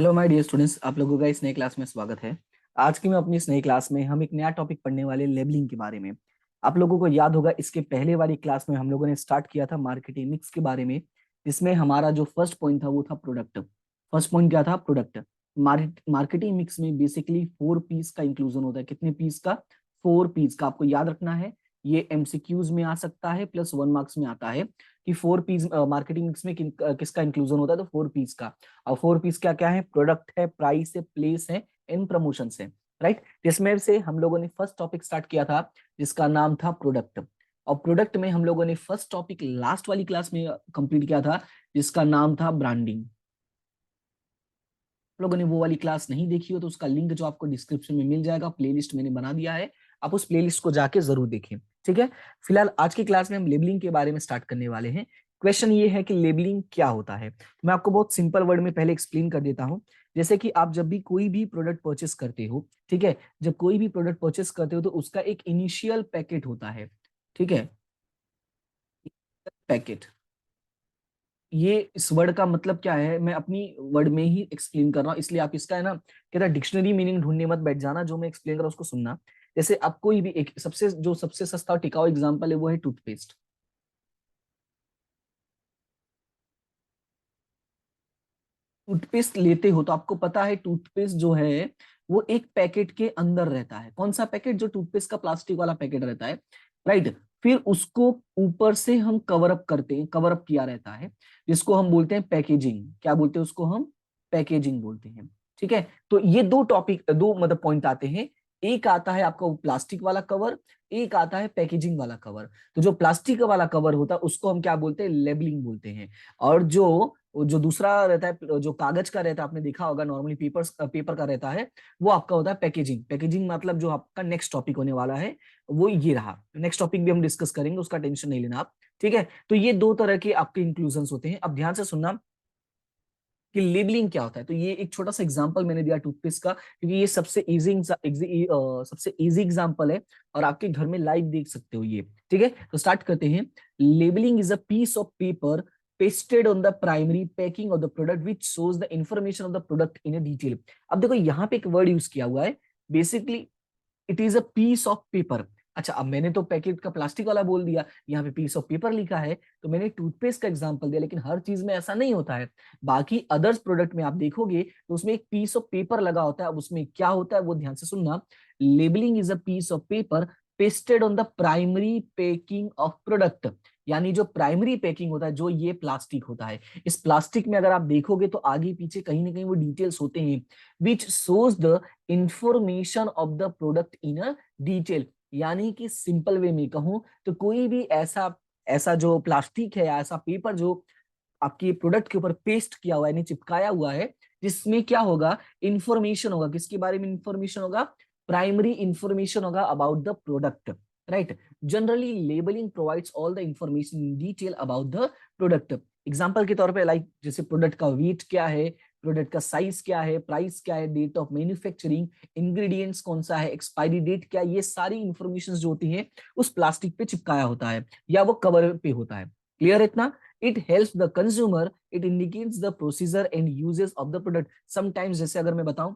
Hello my dear students, आप लोगों का इस नए क्लास में स्वागत है। आज की मैं अपनी इस नई क्लास में हम एक नया टॉपिक पढ़ने वाले लेबलिंग के बारे में। आप लोगों को याद होगा इसके पहले वाली क्लास में हम लोगों ने स्टार्ट किया था मार्केटिंग मिक्स के बारे में, जिसमें हमारा जो फर्स्ट पॉइंट था वो था प्रोडक्ट। फर्स्ट पॉइंट क्या था? प्रोडक्ट। मार्केटिंग मिक्स में बेसिकली 4 पीस का इंक्लूजन होता है। कितने पीस का? 4 पीस का। आपको याद रखना है, ये एमसीक्यूज में आ सकता है, प्लस 1 मार्क्स में आता है कि 4 पीस मार्केटिंग मिक्स में किसका इंक्लूजन होता है, तो 4 पीस का। और 4 पीस क्या क्या है? प्रोडक्ट है, प्राइस है, प्लेस है, इन प्रमोशन है। राइट। जिसमें से हम लोगों ने फर्स्ट टॉपिक स्टार्ट किया था जिसका नाम था प्रोडक्ट। और प्रोडक्ट में हम लोगों ने फर्स्ट टॉपिक लास्ट वाली क्लास में कंप्लीट किया था जिसका नाम था ब्रांडिंग। आप लोगों ने वो वाली क्लास नहीं देखी हो तो उसका लिंक जो आपको डिस्क्रिप्शन में मिल जाएगा, प्लेलिस्ट मैंने बना दिया है, आप उस प्लेलिस्ट को जाके जरूर देखें। ठीक है। फिलहाल आज की क्लास में हम लेबलिंग के बारे में स्टार्ट करने वाले हैं। क्वेश्चन ये है कि लेबलिंग क्या होता है। मैं आपको बहुत सिंपल वर्ड में पहले एक्सप्लेन कर देता हूं। जैसे कि आप जब भी कोई भी प्रोडक्ट परचेस करते हो, ठीक है, जब कोई भी प्रोडक्ट परचेस करते हो तो उसका एक इनिशियल पैकेट होता है। ठीक है, पैकेट। ये इस वर्ड का मतलब क्या है मैं अपनी वर्ड में ही एक्सप्लेन कर रहा हूँ, इसलिए आप इसका है ना कहता डिक्शनरी मीनिंग ढूंढने मत बैठ जाना, जो मैं एक्सप्लेन कर रहा हूँ उसको सुनना। जैसे आप कोई भी एक सबसे सस्ता और टिकाऊ एग्जांपल है वो है टूथपेस्ट। टूथपेस्ट लेते हो तो आपको पता है टूथपेस्ट जो है वो एक पैकेट के अंदर रहता है। कौन सा पैकेट? जो टूथपेस्ट का प्लास्टिक वाला पैकेट रहता है। राइट। फिर उसको ऊपर से हम कवर अप करते हैं, कवर अप किया रहता है, जिसको हम बोलते हैं पैकेजिंग। क्या बोलते हैं उसको? हम पैकेजिंग बोलते हैं। ठीक है। तो ये दो टॉपिक, दो मतलब पॉइंट आते हैं। एक आता है आपका प्लास्टिक वाला कवर, एक आता है पैकेजिंग वाला कवर। तो जो प्लास्टिक वाला कवर होता है उसको हम क्या बोलते हैं? लेबलिंग बोलते हैं। और जो जो दूसरा रहता है, जो कागज का रहता है, आपने देखा होगा नॉर्मली पेपर का रहता है, वो आपका होता है पैकेजिंग। पैकेजिंग मतलब जो आपका नेक्स्ट टॉपिक होने वाला है वो ये रहा। नेक्स्ट टॉपिक भी हम डिस्कस करेंगे, उसका टेंशन नहीं लेना आप। ठीक है। तो ये दो तरह के आपके इंक्लूजन होते हैं। अब ध्यान से सुनना कि लेबलिंग क्या होता है। तो ये एक छोटा सा एग्जांपल मैंने दिया टूथपेस्ट का, क्योंकि ये सबसे इजी एग्जांपल है और आपके घर में लाइव देख सकते हो ये। ठीक है, तो स्टार्ट करते हैं। Labelling is a piece of paper pasted on the primary packing of the product which shows the information of the product in a detail। अब देखो यहाँ पे एक वर्ड यूज किया हुआ है, basically it is a piece of paper. अच्छा, अब मैंने तो पैकेट का प्लास्टिक वाला बोल दिया, यहाँ पे पीस ऑफ पेपर लिखा है, तो मैंने टूथपेस्ट का एग्जांपल दिया, लेकिन हर चीज में ऐसा नहीं होता है। बाकी अदर्स प्रोडक्ट में आप देखोगे तो उसमें एक पीस ऑफ पेपर लगा होता है। अब उसमें क्या होता है वो ध्यान से सुनना। Labelling is a piece of paper pasted on the primary packing of product. यानी जो प्राइमरी पैकिंग होता है, जो ये प्लास्टिक होता है, इस प्लास्टिक में अगर आप देखोगे तो आगे पीछे कहीं ना कहीं वो डिटेल्स होते हैं, which shows the information of the product in a detail. यानी कि सिंपल वे में कहूं तो कोई भी ऐसा ऐसा जो प्लास्टिक है या ऐसा पेपर जो आपके प्रोडक्ट के ऊपर पेस्ट किया हुआ है, यानी चिपकाया हुआ है, जिसमें क्या होगा? इंफॉर्मेशन होगा। किसके बारे में इंफॉर्मेशन होगा? प्राइमरी इंफॉर्मेशन होगा about the product. Right. Generally labelling provides all the information in detail about the product. Example के तौर पे लाइक जैसे प्रोडक्ट का वेट क्या है, प्रोडक्ट का साइज क्या है, प्राइस क्या है, डेट ऑफ मैन्युफैक्चरिंग, इंग्रेडिएंट्स कौन सा है, एक्सपायरी डेट क्या, ये सारी इंफॉर्मेशन जो होती है उस प्लास्टिक पे चिपकाया होता है या वो कवर पे होता है। क्लियर है इतना? It helps the consumer, it indicates the procedure and uses of the product. Sometimes जैसे अगर मैं बताऊं,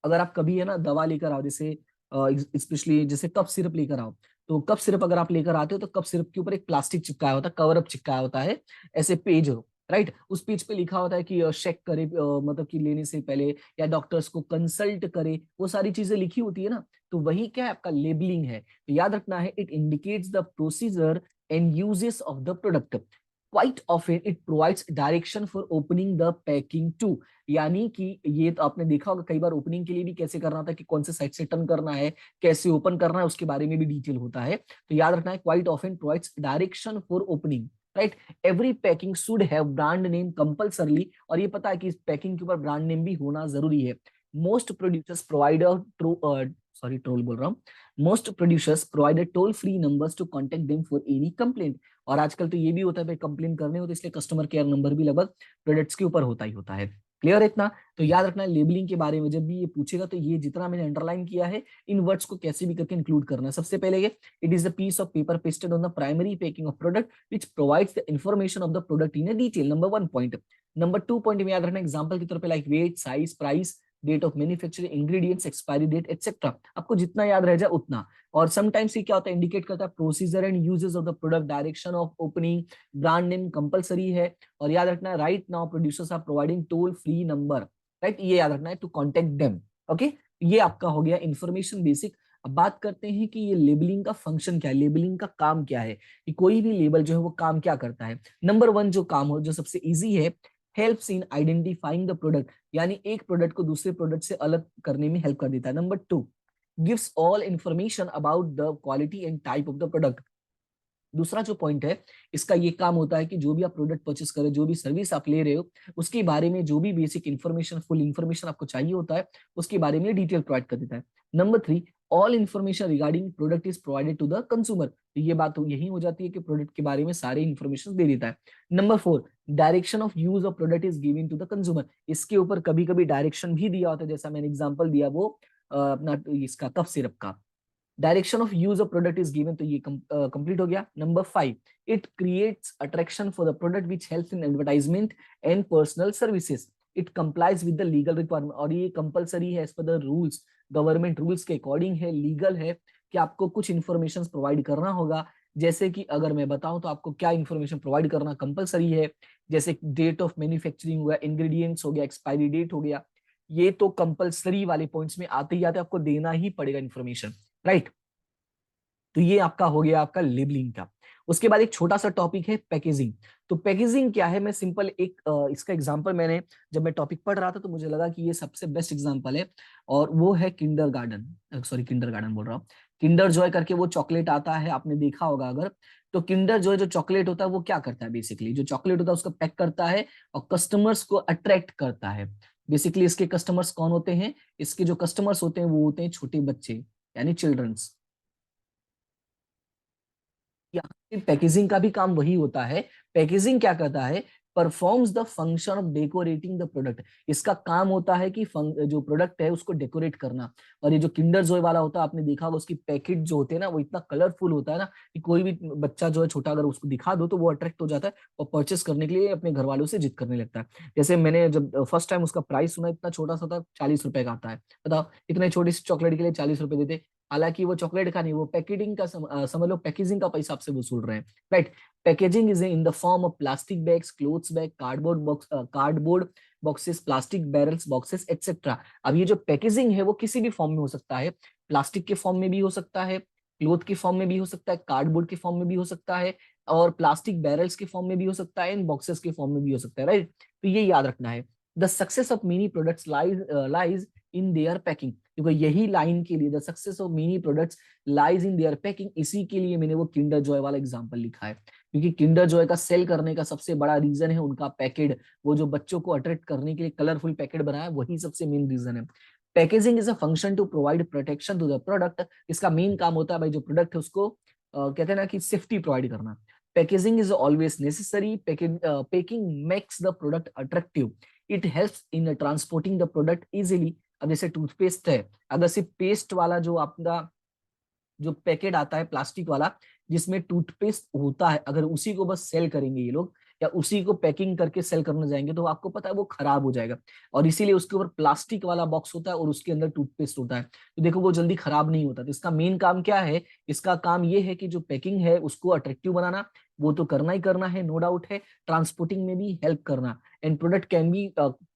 अगर आप कभी है ना दवा लेकर आओ, जैसे स्पेशली जैसे कफ सिरप लेकर आओ, तो कफ सिरप अगर आप लेकर आते हो तो कफ सिरप के ऊपर एक प्लास्टिक चिपकाया होता है, कवर अप चिपकाया होता है, ऐसे पेज हो। राइट। उस पेज पे लिखा होता है कि चेक करे, मतलब कि लेने से पहले या डॉक्टर्स को कंसल्ट करे, वो सारी चीजें लिखी होती है ना। तो वही क्या है? आपका लेबलिंग है। तो याद रखना है, it indicates the procedure and uses of the product. Quite often it provides direction for opening the packing too. यानी कि ये तो आपने देखा होगा कई बार ओपनिंग के लिए भी कैसे करना था, कि कौन से साइड से टर्न करना है, कैसे ओपन करना है, उसके बारे में भी डिटेल होता है। तो याद रखना है, quite often provides direction for opening. Right. Every packing should have brand name compulsorily, और ये पता है कि इस पैकिंग के ऊपर ब्रांड नेम भी होना जरूरी है। Most producers provide sorry troll बोल रहा हूँ, most producers provide toll free numbers to contact them for any complaint. और आजकल तो ये भी होता है भाई, कंप्लेन करने हो तो इसलिए कस्टमर केयर नंबर भी लगभग प्रोडक्ट्स के ऊपर होता ही होता है। क्लियर है इतना? तो याद रखना लेबलिंग के बारे में जब भी ये पूछेगा तो ये जितना मैंने अंडरलाइन किया है इन वर्ड्स को कैसे भी करके इंक्लूड करना है। सबसे पहले ये, it is the piece of paper pasted on the primary packing of product which provides the information of the product in detail. Number 1 point. Number 2 point में याद रखना एग्जांपल के तौर पे like weight, size, price, date of manufacturing, ingredients, expiry date etcetera. आपको जितना याद रह जाए उतना। और समटाइम्स ये क्या होता है, इंडिकेट करता है procedure and uses of the product, direction of opening, brand name compulsory है। और याद रखना है right now producers are providing toll free number, right, ये याद रखना है टू कॉन्टेक्ट देम। ओके, ये आपका हो गया इंफॉर्मेशन बेसिक। अब बात करते हैं कि ये लेबलिंग का फंक्शन क्या है, लेबलिंग का काम क्या है, कि कोई भी लेबल जो है वो काम क्या करता है। नंबर 1 जो काम हो, जो सबसे इजी है, helps in identifying the product, यानी एक प्रोडक्ट को दूसरे प्रोडक्ट से अलग करने में हेल्प कर देता है। Number 2, gives all information about the quality and type of the product. दूसरा जो पॉइंट है, इसका ये काम होता है कि जो भी आप प्रोडक्ट परचेस कर रहे हो, जो भी सर्विस आप ले रहे हो, उसके बारे में जो भी बेसिक इन्फॉर्मेशन, फुल इन्फॉर्मेशन आपको चाहिए होता है, उसके बारे में डिटेल प्रोवाइड कर देता है। Number 3, all information regarding product is provided to the consumer. तो ये बात यही हो जाती है कि प्रोडक्ट के बारे में सारे इन्फॉर्मेशन दे देता है। Number 4, direction of use of product is given to the consumer. इसके ऊपर कभी कभी डायरेक्शन भी दिया होता है, जैसा मैंने एग्जाम्पल दिया वो अपना इसका कफ सिरप का। Direction of use of product is given, तो ये कंप्लीट हो गया। Number 5, it creates attraction for the product which helps in advertisement and personal services. It complies with the legal requirement, और ये कंपलसरी है as per the rules, government rules के according है, legal है कि आपको कुछ इंफॉर्मेशन प्रोवाइड करना होगा। जैसे कि अगर मैं बताऊं तो आपको क्या इंफॉर्मेशन प्रोवाइड करना कंपलसरी है, जैसे डेट ऑफ मैन्युफैक्चरिंग हो गया, इंग्रेडिएंट्स हो गया, एक्सपायरी डेट हो गया, ये तो कंपलसरी वाले पॉइंट्स में आते ही आते आपको देना ही पड़ेगा इन्फॉर्मेशन, राइट। तो ये आपका हो गया आपका लेबलिंग का। उसके बाद एक छोटा सा टॉपिक है पैकेजिंग। तो पैकेजिंग क्या है, मैं सिंपल एक इसका एग्जांपल, मैंने जब मैं टॉपिक पढ़ रहा था तो मुझे लगा कि ये सबसे बेस्ट एग्जांपल है, और वो है Kinder garden, sorry Kinder garden बोल रहा हूँ, किंडर जॉय करके वो चॉकलेट आता है, आपने देखा होगा अगर। तो किंडर जॉय जो चॉकलेट होता है वो क्या करता है, बेसिकली जो चॉकलेट होता है उसको पैक करता है और कस्टमर्स को अट्रैक्ट करता है। बेसिकली इसके कस्टमर्स कौन होते हैं, इसके जो कस्टमर्स होते हैं वो होते हैं छोटे बच्चे, यानी चिल्ड्रंस। यहाँ पे पैकेजिंग का भी काम वही होता है। पैकेजिंग क्या करता है, performs the function of decorating the product. इसका काम होता है कि जो प्रोडक्ट है उसको डेकोरेट करना। और ये जो किंडर जॉय वाला होता है, आपने देखा होगा उसकी पैकेट जो होते हैं ना वो इतना कलरफुल होता है ना कि कोई भी बच्चा जो है छोटा अगर उसको दिखा दो तो वो अट्रैक्ट हो जाता है और परचेस करने के लिए अपने घर वालों से जिद करने लगता है। जैसे मैंने जब फर्स्ट टाइम उसका प्राइस सुना, इतना छोटा सा था, 40 रुपए का आता है। बताओ इतने छोटी सी चॉकलेट के लिए 40 रुपए देते। हालांकि वो चॉकलेट का नहीं, वो पैकेटिंग का समझ लो पैकेजिंग का पैसा आपसे वसूल रहे हैं, right. Packaging is in the form of plastic bags, clothes bag, cardboard boxes, plastic barrels boxes etcetera. अब ये जो पैकेजिंग है वो किसी भी फॉर्म में हो सकता है, प्लास्टिक के फॉर्म में भी हो सकता है, क्लोथ के फॉर्म में भी हो सकता है, कार्डबोर्ड के फॉर्म में भी हो सकता है, और प्लास्टिक बैरल्स के फॉर्म में भी हो सकता है, इन बॉक्सेस के फॉर्म में भी हो सकता है, राइट। तो ये याद रखना है। The success of mini products lies in their packing, क्योंकि यही लाइन के लिए the success of mini products lies in their packing, इसी के लिए मैंने वो किंडर जॉय वाला एग्जांपल लिखा है। क्योंकि किंडर जॉय का सेल करने का सबसे बड़ा रीजन है उनका पैकेट, वो जो बच्चों को अट्रैक्ट करने के लिए कलरफुल पैकेट बनाया, वही सबसे मेन रीजन है। Packaging is a function to provide protection to the product. इसका मेन काम होता है भाई जो प्रोडक्ट है उसको कहते हैं ना कि सेफ्टी प्रोवाइड करना। Packaging is always necessary, packing makes the product attractive, it helps in transporting the product easily. अब जैसे टूथपेस्ट है, अगर सिर्फ पेस्ट वाला जो आपका जो पैकेट आता है प्लास्टिक वाला जिसमें टूथपेस्ट होता है, अगर उसी को बस सेल करेंगे ये लोग, या उसी को पैकिंग करके सेल करने जाएंगे, तो आपको पता है वो खराब हो जाएगा। और इसीलिए उसके ऊपर प्लास्टिक वाला बॉक्स होता है और उसके अंदर टूथपेस्ट होता है, तो देखो वो जल्दी खराब नहीं होता। तो इसका मेन काम क्या है, इसका काम ये है कि जो पैकिंग है उसको अट्रैक्टिव बनाना, वो तो करना ही करना है, नो डाउट है। ट्रांसपोर्टिंग में भी हेल्प करना, and product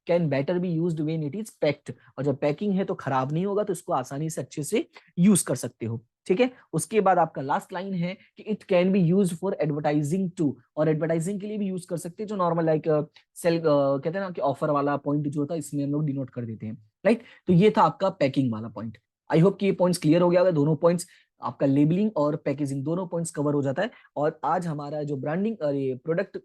can better be used when it is packed. और जब पैकिंग है तो खराब नहीं होगा, तो इसको आसानी से अच्छे से यूज कर सकते हो, ठीक है। उसके बाद आपका लास्ट लाइन है कि it can be use for advertising too, और एडवर्टाइजिंग के लिए भी यूज कर सकते हैं, जो नॉर्मल लाइक सेल कहते हैं ना कि ऑफर वाला पॉइंट जो होता है इसमें हम लोग डिनोट कर देते हैं, राइट। तो ये था आपका पैकिंग वाला पॉइंट। आई होप कि ये पॉइंट्स क्लियर हो गया होगा, दोनों पॉइंट्स आपका लेबलिंग और पैकेजिंग दोनों पॉइंट्स कवर हो जाता है। और आज हमारा जो ब्रांडिंग और ये प्रोडक्ट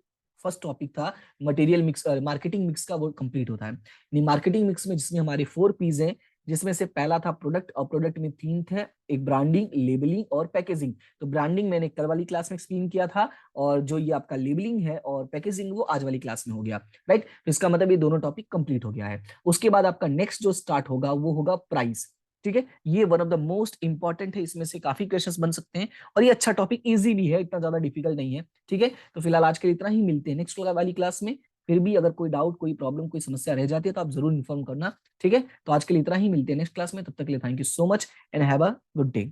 फर्स्ट टॉपिक था मटेरियल मिक्स, मार्केटिंग मिक्स का, वो कंप्लीट होता है। मार्केटिंग मिक्स में जिसमें हमारे 4 P's हैं, जिसमें से पहला था प्रोडक्ट, और प्रोडक्ट में तीन थे, एक ब्रांडिंग, लेबलिंग और पैकेजिंग। तो ब्रांडिंग मैंने कल वाली क्लास में एक्सप्लेन किया था, और जो ये आपका लेबलिंग है और पैकेजिंग वो आज वाली क्लास में हो गया, राइट। तो इसका मतलब ये दोनों टॉपिक कंप्लीट हो गया है। उसके बाद आपका नेक्स्ट जो स्टार्ट होगा वो होगा प्राइस। ठीक है, ये one of the most important है, इसमें से काफी क्वेश्चंस बन सकते हैं, और ये अच्छा टॉपिक इजी भी है, इतना ज्यादा डिफिकल्ट नहीं है। ठीक है, तो फिलहाल आज के लिए इतना ही, मिलते हैं नेक्स्ट वाली क्लास में। फिर भी अगर कोई डाउट, कोई प्रॉब्लम, कोई समस्या रह जाती है तो आप जरूर इन्फॉर्म करना। ठीक है, तो आज के लिए इतना ही, मिलते हैं नेक्स्ट क्लास में, तब तक के लिए thank you so much and have a good day.